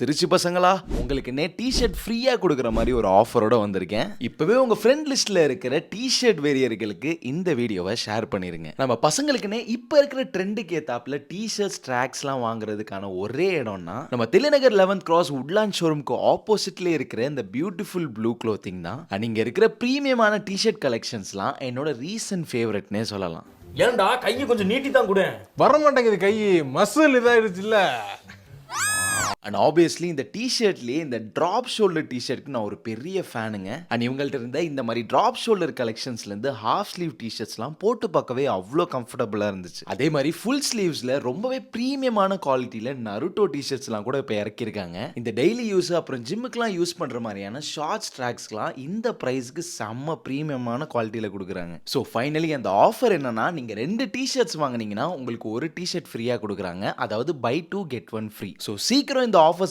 திருச்சி பசங்களா, உங்களுக்குன்னே டி-ஷர்ட் ஃப்ரீயா குடுக்குற மாரி ஒரு ஆஃபரோட வந்திருக்கேன். இப்பவே உங்க ஃப்ரெண்ட் லிஸ்ட்ல இருக்கிற டி-ஷர்ட் வெறியர்களுக்கு இந்த வீடியோவை ஷேர் பண்ணிருங்க. நம்ம பசங்களுக்குன்னே இப்ப இருக்கிற ட்ரெண்டுக்கு ஏத்தாப்புல டி-ஷர்ட்ஸ், ட்ராக்ஸ்லாம் வாங்குறதுக்கான ஒரே இடம்னா நம்ம தில்லைநகர் 11th கிராஸ் உட்லாண்ட் ஷோரூம்க்கு ஆப்போசிட்ல இருக்கிற இந்த பியூட்டிஃபுல் ப்ளூ க்ளோத்திங் தான். அண்ட் இங்க இருக்கிற பிரீமியமான டி-ஷர்ட் கலெக்ஷன்ஸ்லாம் என்னோட ரீசன்ட் ஃபேவரட்னே சொல்லலாம். ஏன்டா கையை கொஞ்சம் நீட்டி தான் கூட. வர மாட்டேங்குது கை மசில் இதாயிடுச்சுல்ல. அண்ட் ஆப்வியஸ்லி இந்த டிஷர்ட்லேயே இந்த ட்ராப் ஷோல்டர் டிஷர்ட்க்கு நான் ஒரு பெரிய ஃபேனுங்க. அண்ட் இவங்கள்ட்ட இருந்த இந்த மாதிரி ட்ராப் ஷோல்டர் கலெக்ஷன்ஸ்லேருந்து ஹாஃப் ஸ்லீவ் டிஷர்ட்ஸ்லாம் போட்டு பார்க்கவே அவ்வளோ கம்ஃபர்டபுளாக இருந்துச்சு. அதே மாதிரி ஃபுல் ஸ்லீவ்ஸில் ரொம்பவே ப்ரீமியமான குவாலிட்டியில் நருட்டோ டிஷர்ட்ஸ்லாம் கூட இப்போ இறக்கியிருக்காங்க. இந்த டெய்லி யூஸ் அப்புறம் ஜிம்முக்குலாம் யூஸ் பண்ணுற மாதிரியான ஷார்ட்ஸ் ட்ராக்ஸ்லாம் இந்த ப்ரைஸ்க்கு செம்ம ப்ரீமியமான குவாலிட்டியில் கொடுக்குறாங்க. ஸோ ஃபைனலி அந்த ஆஃபர் என்னன்னா, நீங்கள் 2 டிஷர்ட்ஸ் வாங்கினீங்கன்னா உங்களுக்கு ஒரு டிஷர்ட் ஃப்ரீயாக கொடுக்குறாங்க. அதாவது பை 2 get 1 ஃப்ரீ. ஸோ சீக்கிரம் இந்த ஆஃபர்ஸ்